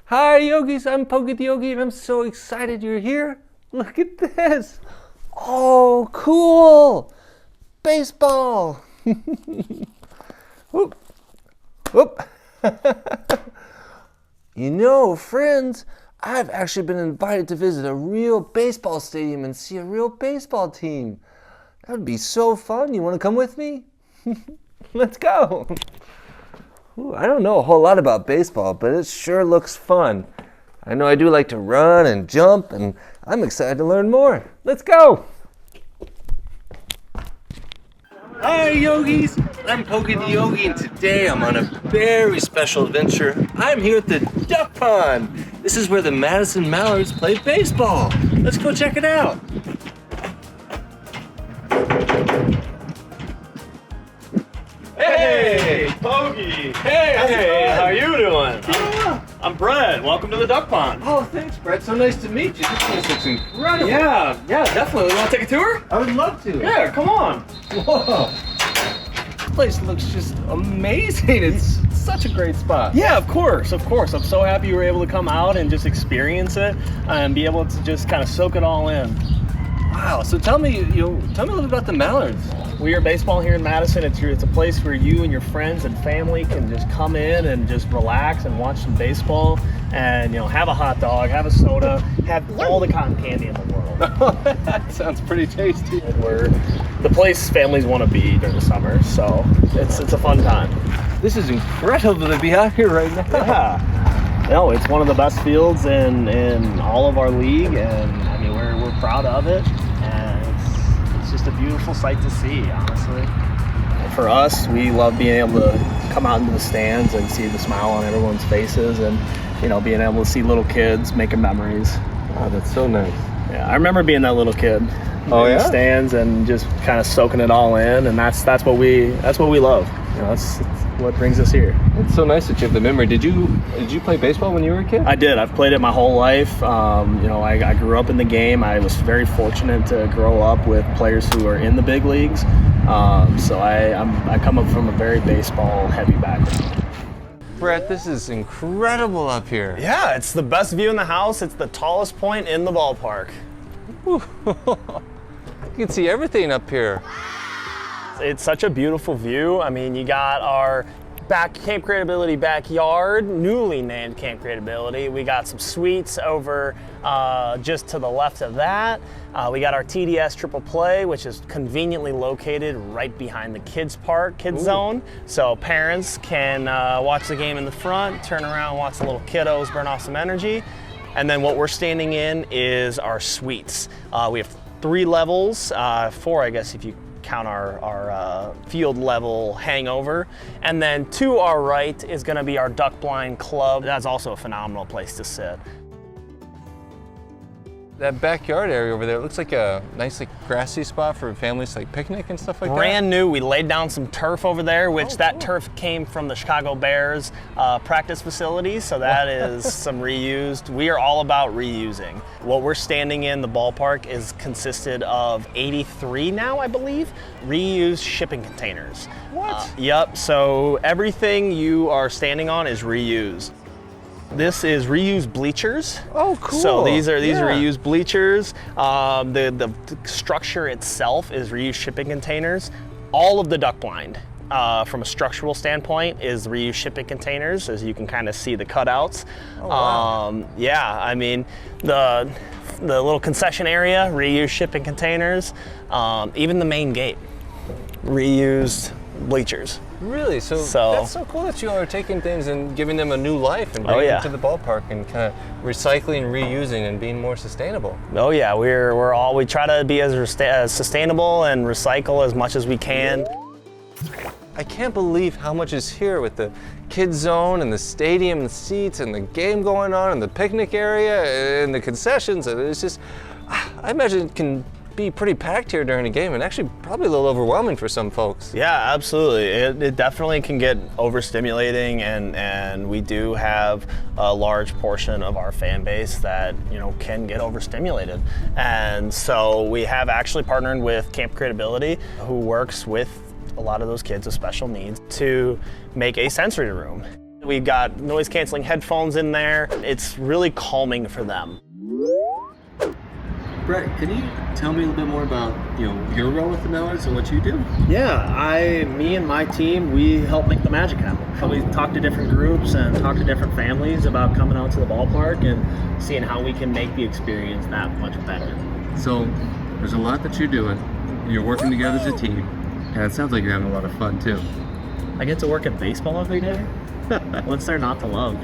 Hi Yogis, I'm Pogie the Yogie and I'm so excited you're here. Look at this. Oh, cool. Baseball. Whoop. Whoop. You know, friends, I've actually been invited to visit a real baseball stadium and see a real baseball team. That would be so fun. You want to come with me? Let's go. Ooh, I don't know a whole lot about baseball, but it sure looks fun. I know I do like to run and jump, and I'm excited to learn more. Let's go! Hi Yogis, I'm Pogie the Yogie, and today I'm on a very special adventure. I'm here at the duck pond. This is where the Madison Mallards play baseball. Let's go check it out. Hey, Pogie! Hey, how you doing? I'm Brett. Welcome to the duck pond. Oh, thanks, Brett. So nice to meet you. This place looks incredible. Yeah, definitely. You want to take a tour? I would love to. Yeah, come on. Whoa. This place looks just amazing. It's such a great spot. Yeah, of course. I'm so happy you were able to come out and just experience it and be able to just kind of soak it all in. Wow. So tell me a little bit about the Mallards. We are baseball here in Madison. It's a place where you and your friends and family can just come in and just relax and watch some baseball and have a hot dog, have a soda, have all the cotton candy in the world. That sounds pretty tasty. And we're the place families want to be during the summer, so it's a fun time. This is incredible to be out here right now. Yeah. No, it's one of the best fields in all of our league, and I mean we're proud of it. It's just a beautiful sight to see, honestly. For us, we love being able to come out into the stands and see the smile on everyone's faces and, being able to see little kids making memories. Oh, that's so nice. Yeah, I remember being that little kid in the stands and just kind of soaking it all in, and that's what we love. That's what brings us here. It's so nice that you have the memory. Did you play baseball when you were a kid? I did. I've played it my whole life. I grew up in the game. I was very fortunate to grow up with players who are in the big leagues. So I come up from a very baseball heavy background. Brett, this is incredible up here. Yeah, it's the best view in the house. It's the tallest point in the ballpark. You can see everything up here. It's such a beautiful view. I mean, you got our Camp Creatability backyard, newly named Camp Creatability. We got some suites over just to the left of that. We got our TDS Triple Play, which is conveniently located right behind the kids zone. So parents can watch the game in the front, turn around, watch the little kiddos burn off some energy. And then what we're standing in is our suites. We have 3 levels, 4 I guess if you count our field level hangover. And then to our right is gonna be our duck blind club. That's also a phenomenal place to sit. That backyard area over there, it looks like a nice grassy spot for families to picnic and stuff like that. Brand new. We laid down some turf over there, which that turf came from the Chicago Bears practice facilities, so that is some reused. We are all about reusing. What we're standing in, the ballpark, is consisted of 83 now, I believe, reused shipping containers. What? Yep, so everything you are standing on is reused. This is reused bleachers. Oh, cool. So these are reused bleachers. The structure itself is reused shipping containers. All of the duck blind, from a structural standpoint, is reused shipping containers, as you can kind of see the cutouts. Oh, wow. Yeah, I mean, the little concession area, reused shipping containers. Even the main gate, reused bleachers. Really? So that's so cool that you all are taking things and giving them a new life and bringing them to the ballpark and kind of recycling, reusing, and being more sustainable. Oh yeah, we try to be as sustainable and recycle as much as we can. I can't believe how much is here with the kids zone and the stadium and seats and the game going on and the picnic area and the concessions. And it's just, I imagine it can be pretty packed here during a game and actually probably a little overwhelming for some folks. Yeah, absolutely. It definitely can get overstimulating, and we do have a large portion of our fan base that, can get overstimulated. And so we have actually partnered with Camp Creatability, who works with a lot of those kids with special needs, to make a sensory room. We've got noise canceling headphones in there. It's really calming for them. Brett, can you tell me a little bit more about your role with the Mallards and what you do? Yeah, me and my team, we help make the magic happen. We talk to different groups and talk to different families about coming out to the ballpark and seeing how we can make the experience that much better. So there's a lot that you're doing. You're working together as a team, and it sounds like you're having a lot of fun too. I get to work at baseball every day. What's there not to love?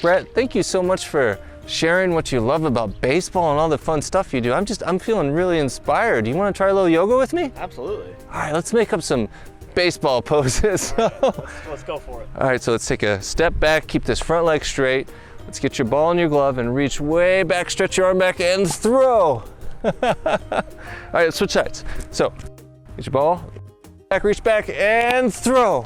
Brett, thank you so much for sharing what you love about baseball and all the fun stuff you do. I'm feeling really inspired. Do you want to try a little yoga with me? Absolutely. All right, let's make up some baseball poses. Let's go for it. All right, so let's take a step back, keep this front leg straight. Let's get your ball in your glove and reach way back, stretch your arm back and throw. All right, let's switch sides. So, get your ball, back, reach back and throw.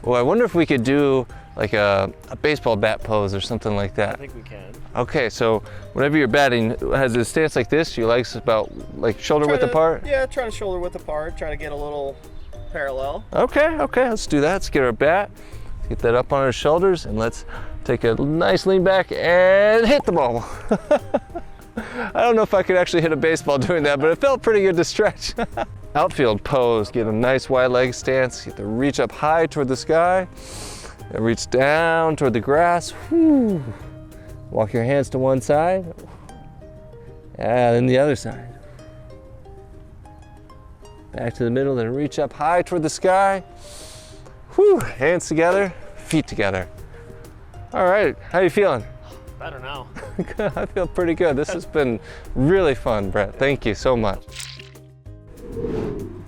Well, I wonder if we could do like a baseball bat pose or something like that. I think we can. Okay, so whenever you're batting, has a stance like this, your legs about like shoulder width apart? Yeah, try to shoulder width apart, try to get a little parallel. Okay, let's do that. Let's get our bat, get that up on our shoulders, and let's take a nice lean back and hit the ball. I don't know if I could actually hit a baseball doing that, but it felt pretty good to stretch. Outfield pose, get a nice wide leg stance, get the reach up high toward the sky, and reach down toward the grass. Whew. Walk your hands to one side, and then the other side. Back to the middle, then reach up high toward the sky. Whew. Hands together, feet together. All right, how you feeling? Better now. I feel pretty good. This has been really fun, Brett. Thank you so much.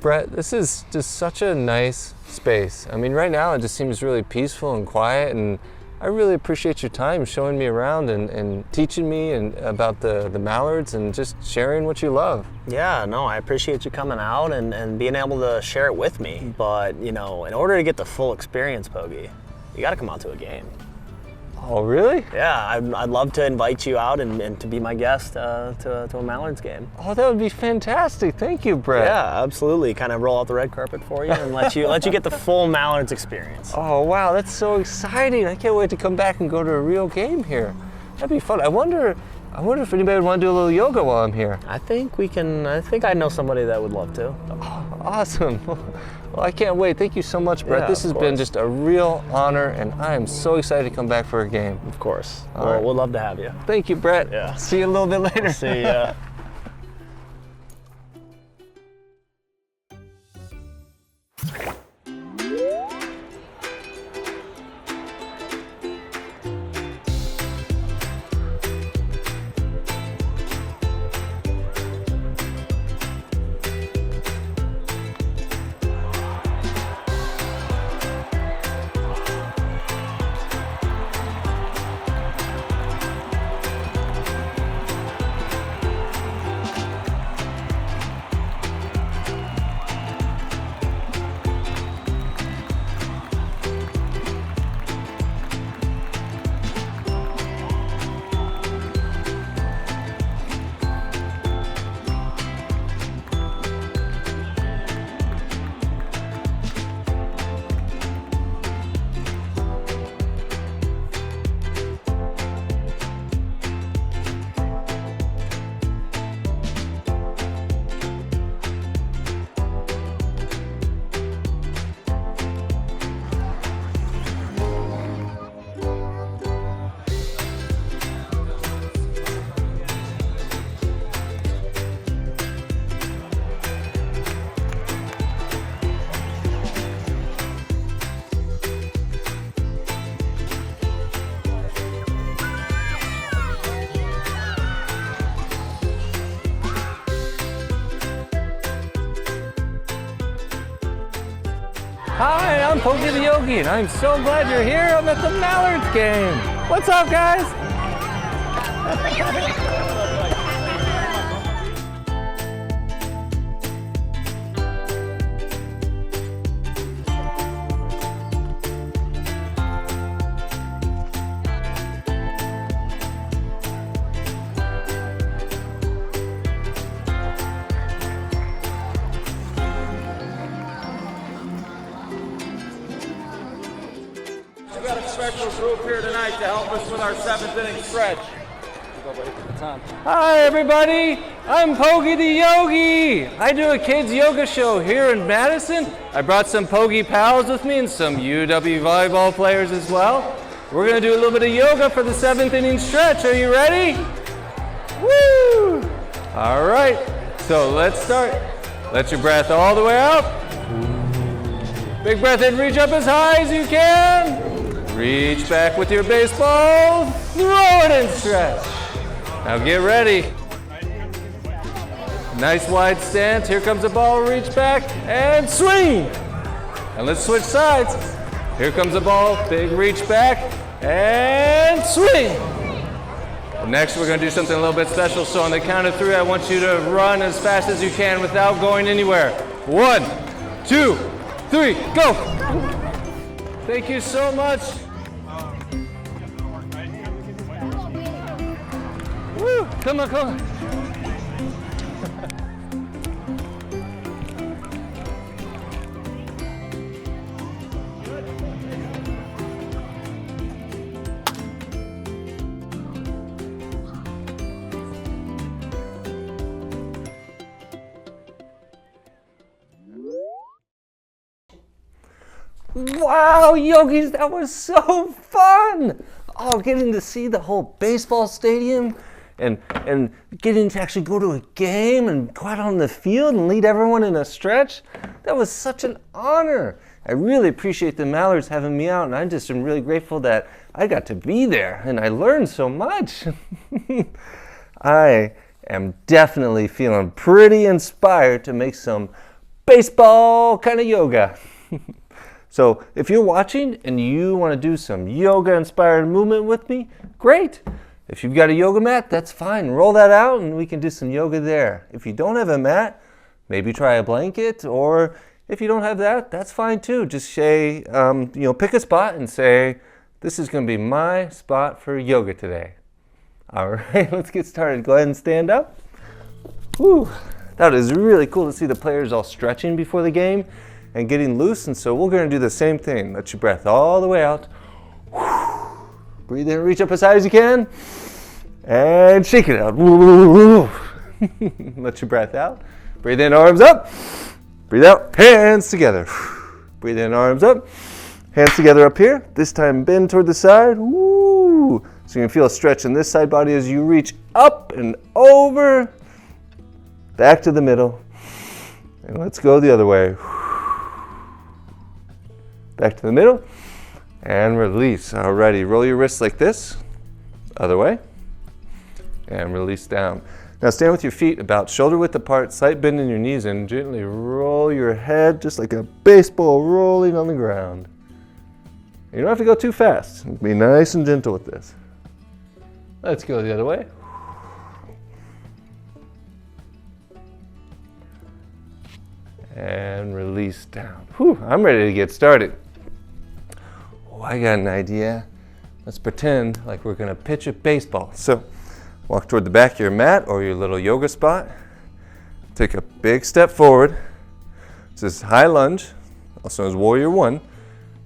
Brett, this is just such a nice space. I mean, right now it just seems really peaceful and quiet, and I really appreciate your time showing me around and teaching me about the Mallards and just sharing what you love. Yeah, no, I appreciate you coming out and being able to share it with me. But, in order to get the full experience, Pogie, you got to come out to a game. Oh, really? Yeah, I'd love to invite you out and to be my guest to a Mallards game. Oh, that would be fantastic. Thank you, Brett. Yeah, absolutely. Kind of roll out the red carpet for you and let you get the full Mallards experience. Oh, wow, that's so exciting. I can't wait to come back and go to a real game here. That'd be fun. I wonder if anybody would want to do a little yoga while I'm here. I think I know somebody that would love to. Oh, awesome. Well, I can't wait. Thank you so much, Brett. Yeah, this has been just a real honor, and I am so excited to come back for a game. Of course. All right. We'll love to have you. Thank you, Brett. Yeah. See you a little bit later. See ya. Hi, I'm Pogie the Yogie, and I'm so glad you're here. I'm at the Mallards game. What's up, guys? We've got a special group here tonight to help us with our 7th inning stretch. Hi, everybody. I'm Pogie the Yogie. I do a kids yoga show here in Madison. I brought some Pogie pals with me and some UW volleyball players as well. We're going to do a little bit of yoga for the 7th inning stretch. Are you ready? Woo! All right. So let's start. Let your breath all the way out. Big breath in. Reach up as high as you can. Reach back with your baseball. Throw it and stretch. Now get ready. Nice wide stance. Here comes the ball. Reach back and swing. And let's switch sides. Here comes the ball. Big reach back and swing. Next, we're going to do something a little bit special. So on the count of 3, I want you to run as fast as you can without going anywhere. 1, 2, 3, go. Thank you so much. Woo, come on, come on. Wow, Yogis, that was so fun! Oh, getting to see the whole baseball stadium and getting to actually go to a game and go out on the field and lead everyone in a stretch. That was such an honor. I really appreciate the Mallards having me out, and I just am really grateful that I got to be there and I learned so much. I am definitely feeling pretty inspired to make some baseball kind of yoga. So if you're watching and you want to do some yoga-inspired movement with me, great. If you've got a yoga mat, that's fine. Roll that out and we can do some yoga there. If you don't have a mat, maybe try a blanket, or if you don't have that, that's fine too. Just say, pick a spot and say, this is going to be my spot for yoga today. All right, let's get started. Go ahead and stand up. Whew. That is really cool to see the players all stretching before the game and getting loose, and so we're going to do the same thing. Let your breath all the way out. Breathe in, reach up as high as you can, and shake it out. Let your breath out. Breathe in, arms up. Breathe out, hands together. Breathe in, arms up. Hands together up here. This time bend toward the side. Woo. So you can feel a stretch in this side body as you reach up and over, back to the middle. And let's go the other way. Back to the middle, and release. Alrighty, roll your wrists like this, other way, and release down. Now stand with your feet about shoulder width apart, slight bend in your knees, and gently roll your head just like a baseball rolling on the ground. You don't have to go too fast. Be nice and gentle with this. Let's go the other way. And release down. Whew, I'm ready to get started. Oh, I got an idea. Let's pretend like we're going to pitch a baseball. So walk toward the back of your mat or your little yoga spot. Take a big step forward. This is high lunge, also known as Warrior 1.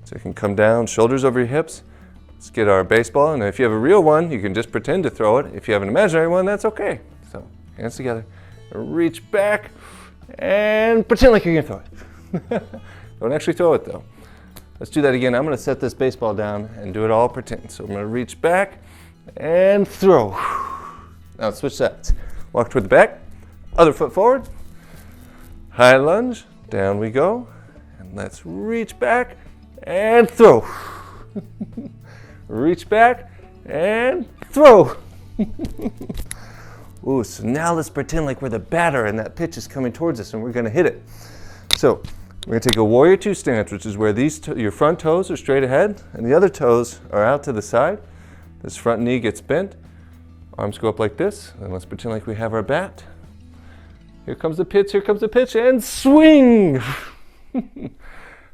So you can come down, shoulders over your hips. Let's get our baseball. And if you have a real one, you can just pretend to throw it. If you have an imaginary one, that's okay. So hands together. Reach back. And pretend like you're going to throw it. Don't actually throw it though. Let's do that again. I'm going to set this baseball down and do it all pretend. So I'm going to reach back and throw. Now switch sides. Walk toward the back. Other foot forward. High lunge. Down we go. And let's reach back and throw. Reach back and throw. Ooh, so now let's pretend like we're the batter and that pitch is coming towards us and we're going to hit it. So We're going to take a warrior two stance, which is where your front toes are straight ahead and the other toes are out to the side. This front knee gets bent. Arms go up like this. And let's pretend like we have our bat. Here comes the pitch, and swing! I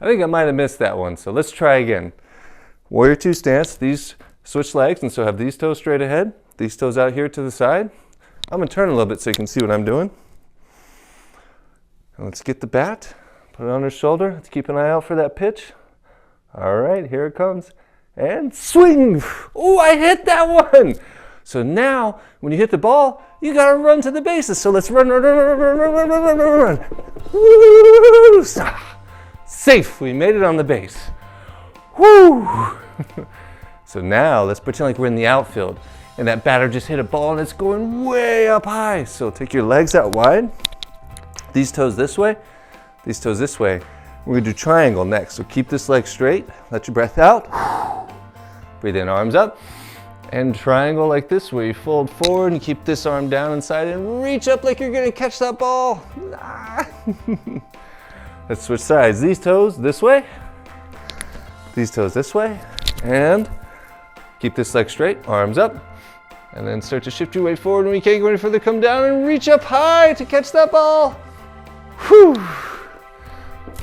think I might have missed that one, so let's try again. Warrior two stance, these switch legs, and so have these toes straight ahead, these toes out here to the side. I'm going to turn a little bit so you can see what I'm doing. And let's get the bat. Put it on her shoulder. Let's keep an eye out for that pitch. All right, here it comes. And swing! Oh, I hit that one! So now, when you hit the ball, you gotta run to the bases. So let's run. Woo! Safe, we made it on the base. Woo! So now, let's pretend like we're in the outfield. And that batter just hit a ball and it's going way up high. So take your legs out wide. These toes this way. These toes this way. We're gonna do triangle next. So keep this leg straight, let your breath out. Breathe in, arms up. And triangle like this, where you fold forward and keep this arm down inside and reach up like you're gonna catch that ball. Let's switch sides. These toes this way. These toes this way. And keep this leg straight, arms up. And then start to shift your weight forward when you can't go any further. Come down and reach up high to catch that ball. Whew.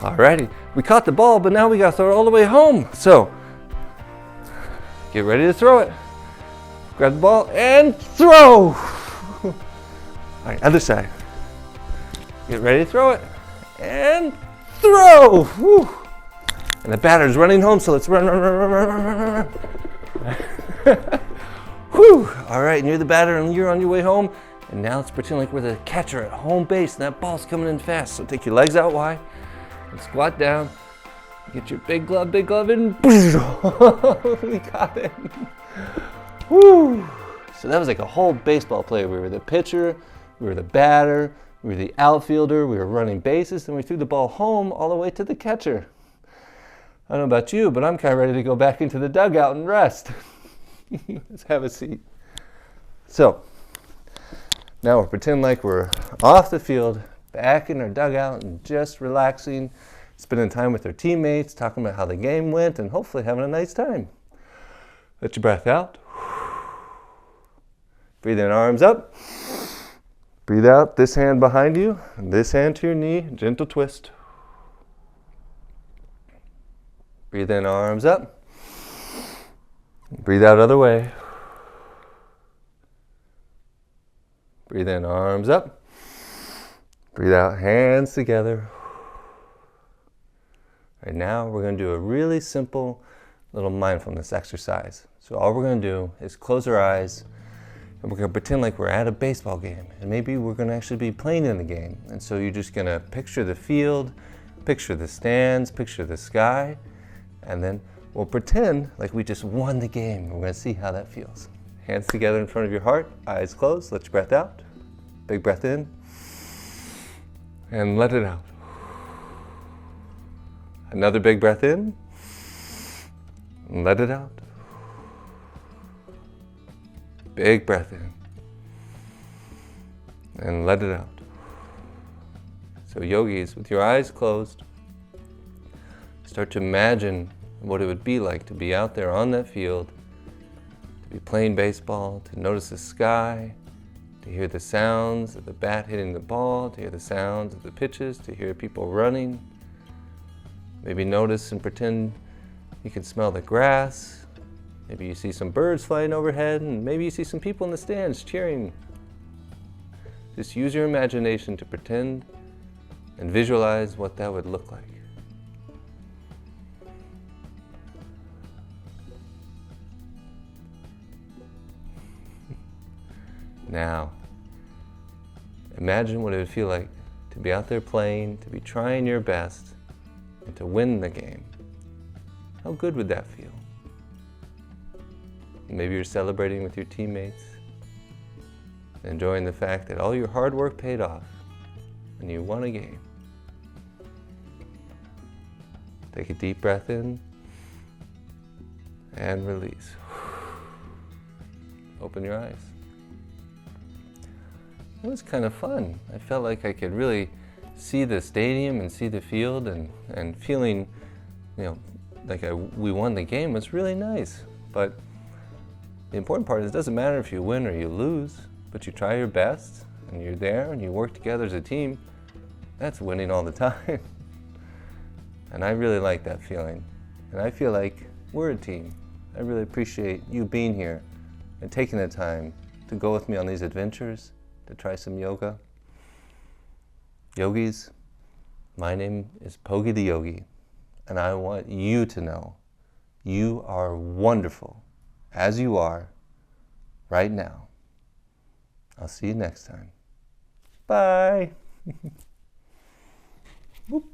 Alrighty, we caught the ball, but now we gotta throw it all the way home. So, get ready to throw it. Grab the ball and throw. All right, other side. Get ready to throw it and throw. Whew. And the batter's running home, so let's run. Whew. All right, and you're the batter and you're on your way home. And now let's pretend like we're the catcher at home base and that ball's coming in fast. So take your legs out wide. And squat down, get your big glove in. We got it. Woo! So that was like a whole baseball play. We were the pitcher, we were the batter, we were the outfielder, we were running bases, and we threw the ball home all the way to the catcher. I don't know about you, but I'm kind of ready to go back into the dugout and rest. Let's have a seat. So, now we're pretending like we're off the field, back in our dugout and just relaxing, spending time with our teammates, talking about how the game went, and hopefully having a nice time. Let your breath out. Breathe in, arms up. Breathe out, this hand behind you, and this hand to your knee, gentle twist. Breathe in, arms up. Breathe out other way. Breathe in, arms up. Breathe out, hands together. Right now, we're going to do a really simple little mindfulness exercise. So all we're going to do is close our eyes and we're going to pretend like we're at a baseball game. And maybe we're going to actually be playing in the game. And so you're just going to picture the field, picture the stands, picture the sky, and then we'll pretend like we just won the game. We're going to see how that feels. Hands together in front of your heart, eyes closed, let your breath out. Big breath in. And let it out. Another big breath in. And let it out. Big breath in. And let it out. So yogis, with your eyes closed, start to imagine what it would be like to be out there on that field, to be playing baseball, to notice the sky, to hear the sounds of the bat hitting the ball, to hear the sounds of the pitches, to hear people running. Maybe notice and pretend you can smell the grass. Maybe you see some birds flying overhead, and maybe you see some people in the stands cheering. Just use your imagination to pretend and visualize what that would look like. Now, imagine what it would feel like to be out there playing, to be trying your best, and to win the game. How good would that feel? Maybe you're celebrating with your teammates, enjoying the fact that all your hard work paid off and you won a game. Take a deep breath in and release. Open your eyes. It was kind of fun. I felt like I could really see the stadium and see the field and feeling, like we won the game was really nice. But the important part is it doesn't matter if you win or you lose, but you try your best and you're there and you work together as a team. That's winning all the time. And I really like that feeling. And I feel like we're a team. I really appreciate you being here and taking the time to go with me on these adventures, to try some yoga. Yogis, my name is Pogie the Yogie, and I want you to know you are wonderful as you are right now. I'll see you next time. Bye. Whoop.